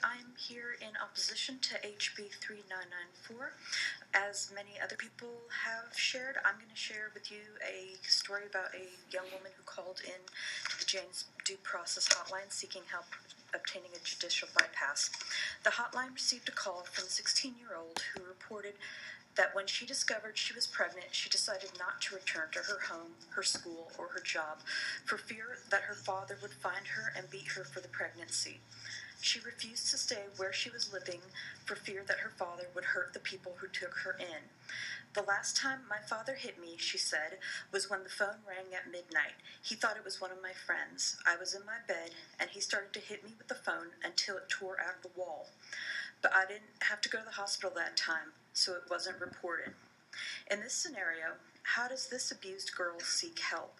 I'm here in opposition to HB 3994. As many other people have shared, I'm going to share with you a story about a young woman who called in to the Jane's Due Process Hotline seeking help obtaining a judicial bypass. The hotline received a call from a 16-year-old who reported that when she discovered she was pregnant, she decided not to return to her home, her school, or her job for fear that her father would find her and beat her for the pregnancy. She refused to stay where she was living for fear that her father would hurt the people who took her in. The last time my father hit me, she said, was when the phone rang at midnight. He thought it was one of my friends. I was in my bed, and he started to hit me with the phone until it tore out the wall. But I didn't have to go to the hospital that time, so it wasn't reported. In this scenario, how does this abused girl seek help?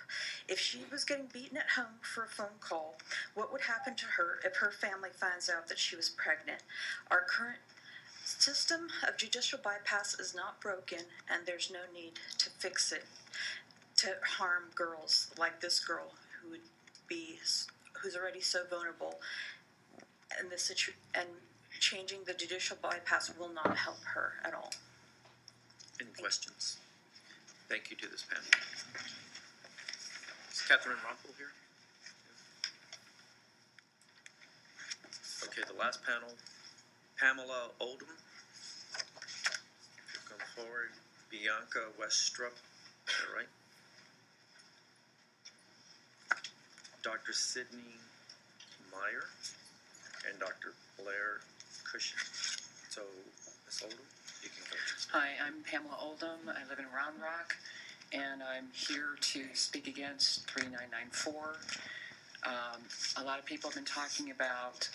If she was getting beaten at home for a phone call, what would happen to her if her family finds out that she was pregnant? Our current system of judicial bypass is not broken, and there's no need to fix it to harm girls like this girl who's already so vulnerable in this situation, and changing the judicial bypass will not help her at all. Any questions? Thank you to this panel. Is Catherine Rompel here? Okay, the last panel, Pamela Oldham. Come forward. Bianca Westrup, is that right? Dr. Sydney Meyer and Dr. Blair Cushing. So, Ms. Oldham, you can go. Hi, I'm Pamela Oldham. I live in Round Rock, and I'm here to speak against 3994. A lot of people have been talking about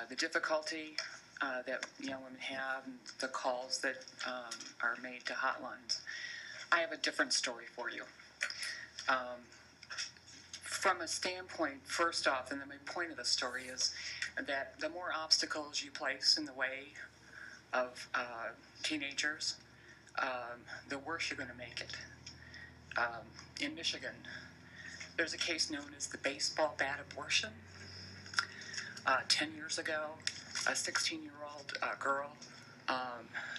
the difficulty that young women have and the calls that are made to hotlines. I have a different story for you. From a standpoint, first off, and then my point of the story is that the more obstacles you place in the way of teenagers, the worse you're going to make it. In Michigan, there's a case known as the baseball bat abortion. 10 years ago, a 16-year-old girl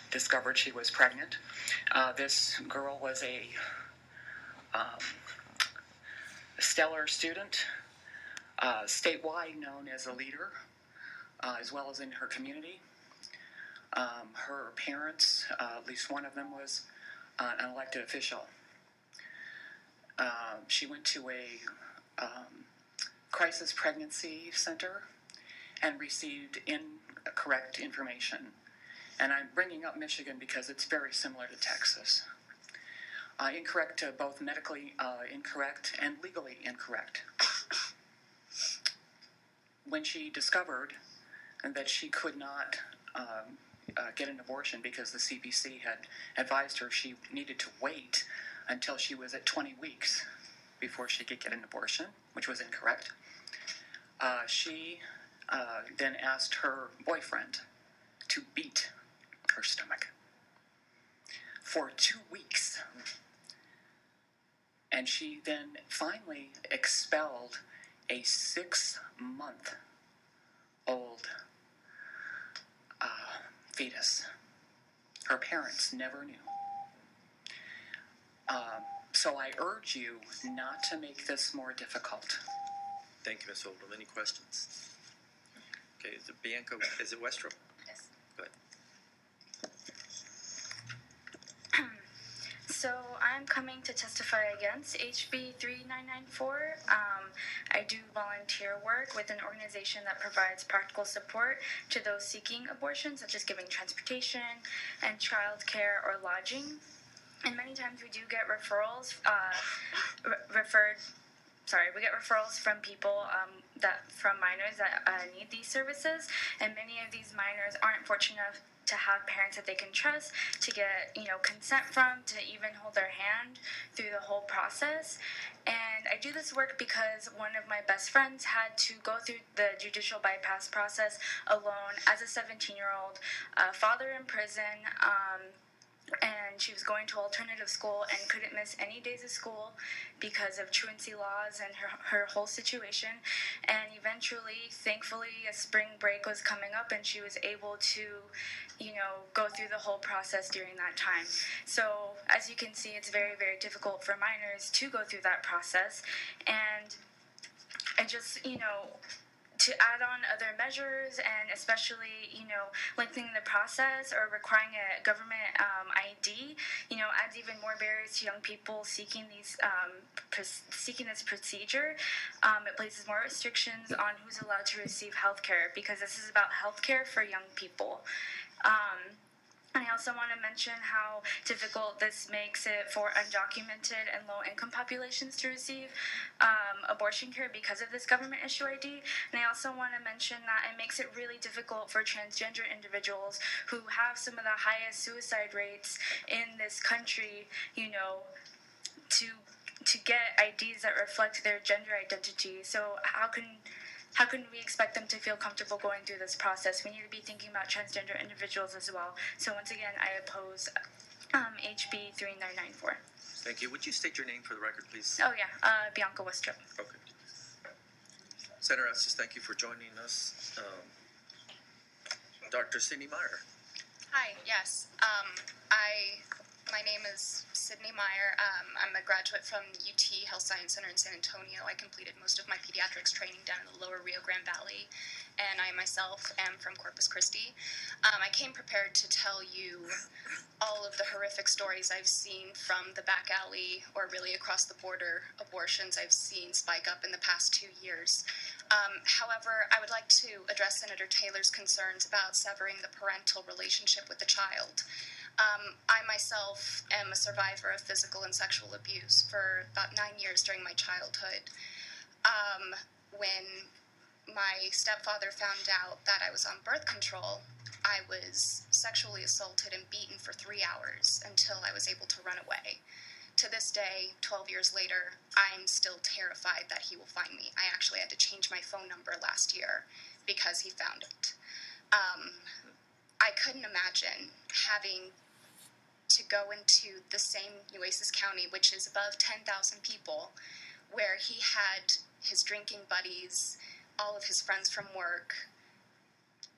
discovered she was pregnant. This girl was a stellar student, statewide known as a leader, as well as in her community. Her parents, at least one of them, was an elected official. She went to a crisis pregnancy center and received incorrect information. And I'm bringing up Michigan because it's very similar to Texas. Incorrect, both medically incorrect and legally incorrect. When she discovered that she could not get an abortion because the CBC had advised her she needed to wait until she was at 20 weeks before she could get an abortion, which was incorrect, she then asked her boyfriend to beat her stomach for 2 weeks. And she then finally expelled a 6-month-old fetus. Her parents never knew. So I urge you not to make this more difficult. Thank you, Ms. Oldham. Any questions? Okay, is it Bianca? Is it Westrup? Yes. Go ahead. So I'm coming to testify against HB 3994. I do volunteer work with an organization that provides practical support to those seeking abortion, such as giving transportation and child care or lodging. And many times we do get referrals, we get referrals from people from minors that need these services, and many of these minors aren't fortunate enough to have parents that they can trust, to get consent from, to even hold their hand through the whole process. And I do this work because one of my best friends had to go through the judicial bypass process alone as a 17-year-old, father in prison, and she was going to alternative school and couldn't miss any days of school because of truancy laws and her whole situation. And eventually, thankfully, a spring break was coming up and she was able to, go through the whole process during that time. So as you can see, it's very, very difficult for minors to go through that process. And I just, to add on other measures and especially, lengthening the process or requiring a government ID, adds even more barriers to young people seeking seeking this procedure. It places more restrictions on who's allowed to receive health care because this is about health care for young people. And I also want to mention how difficult this makes it for undocumented and low-income populations to receive abortion care because of this government issue ID. And I also want to mention that it makes it really difficult for transgender individuals who have some of the highest suicide rates in this country, to get IDs that reflect their gender identity. So how can we expect them to feel comfortable going through this process? We need to be thinking about transgender individuals as well. So once again, I oppose HB 3994. Thank you. Would you state your name for the record, please? Oh yeah, Bianca Westrup. Okay. Senator Estes, thank you for joining us. Dr. Sydney Meyer. Hi, yes. My name is Sydney Meyer. I'm a graduate from UT Health Science Center in San Antonio. I completed most of my pediatrics training down in the lower Rio Grande Valley, and I myself am from Corpus Christi. I came prepared to tell you all of the horrific stories I've seen from the back alley or really across the border abortions I've seen spike up in the past 2 years. However, I would like to address Senator Taylor's concerns about severing the parental relationship with the child. I myself am a survivor of physical and sexual abuse for about 9 years during my childhood. When my stepfather found out that I was on birth control, I was sexually assaulted and beaten for 3 hours until I was able to run away. To this day, 12 years later, I'm still terrified that he will find me. I actually had to change my phone number last year because he found it. I couldn't imagine having to go into the same Nueces County, which is above 10,000 people, where he had his drinking buddies, all of his friends from work,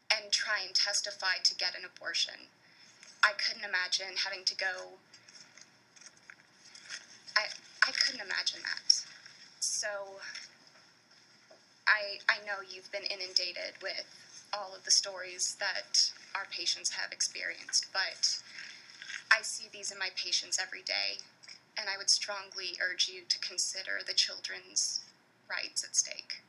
and try and testify to get an abortion. I couldn't imagine having to go. I couldn't imagine that. So I know you've been inundated with all of the stories that our patients have experienced, but I see these in my patients every day, and I would strongly urge you to consider the children's rights at stake.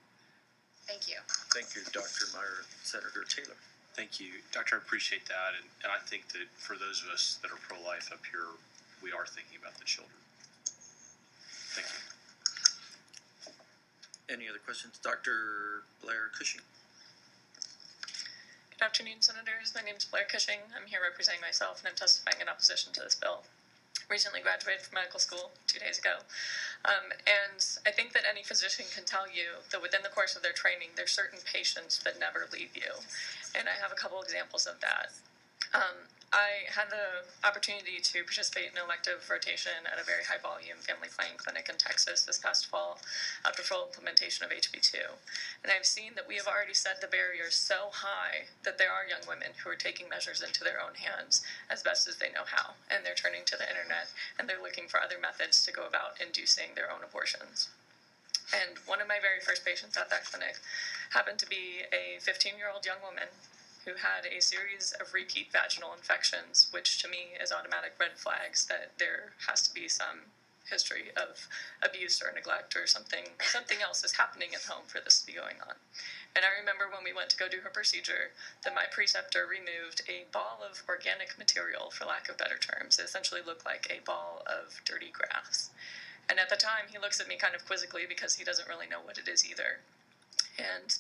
Thank you. Thank you, Dr. Meyer. Senator Taylor. Thank you, Doctor. I appreciate that, and I think that for those of us that are pro-life up here, we are thinking about the children. Thank you. Any other questions? Dr. Blair Cushing. Good afternoon, Senators. My name is Blair Cushing. I'm here representing myself, and I'm testifying in opposition to this bill. Recently graduated from medical school 2 days ago. And I think that any physician can tell you that within the course of their training, there's certain patients that never leave you. And I have a couple examples of that. I had the opportunity to participate in an elective rotation at a very high-volume family planning clinic in Texas this past fall after full implementation of HB2. And I've seen that we have already set the barriers so high that there are young women who are taking measures into their own hands as best as they know how. And they're turning to the internet, and they're looking for other methods to go about inducing their own abortions. And one of my very first patients at that clinic happened to be a 15-year-old young woman who had a series of repeat vaginal infections, which to me is automatic red flags that there has to be some history of abuse or neglect or something else is happening at home for this to be going on. And I remember when we went to go do her procedure that my preceptor removed a ball of organic material, for lack of better terms. It essentially looked like a ball of dirty grass. And at the time, he looks at me kind of quizzically because he doesn't really know what it is either. And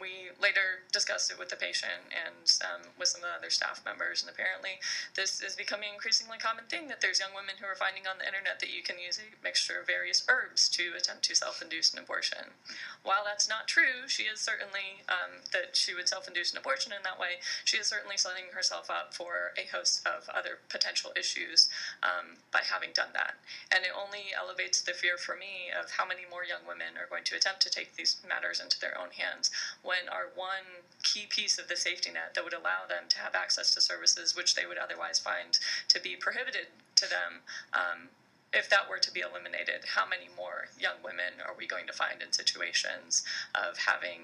we later discussed it with the patient and with some of the other staff members. And apparently, this is becoming an increasingly common thing that there's young women who are finding on the internet that you can use a mixture of various herbs to attempt to self-induce an abortion. While that's not true, she is certainly that she would self-induce an abortion in that way. She is certainly setting herself up for a host of other potential issues by having done that. And it only elevates the fear for me of how many more young women are going to attempt to take these matters into their own hands when our one key piece of the safety net that would allow them to have access to services which they would otherwise find to be prohibited to them, if that were to be eliminated, how many more young women are we going to find in situations of having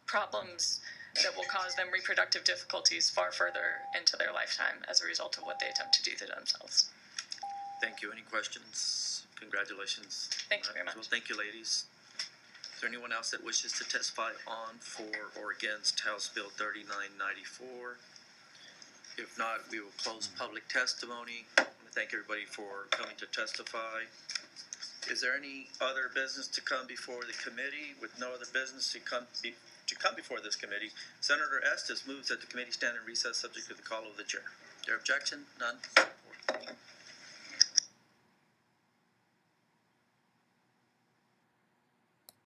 problems that will cause them reproductive difficulties far further into their lifetime as a result of what they attempt to do to themselves? Thank you. Any questions? Congratulations. Thank you very much. Well, thank you, ladies. Is there anyone else that wishes to testify on, for, or against House Bill 3994? If not, we will close public testimony. I want to thank everybody for coming to testify. Is there any other business to come before the committee? With no other business to come before this committee, Senator Estes moves that the committee stand in recess subject to the call of the chair. Is there objection? None?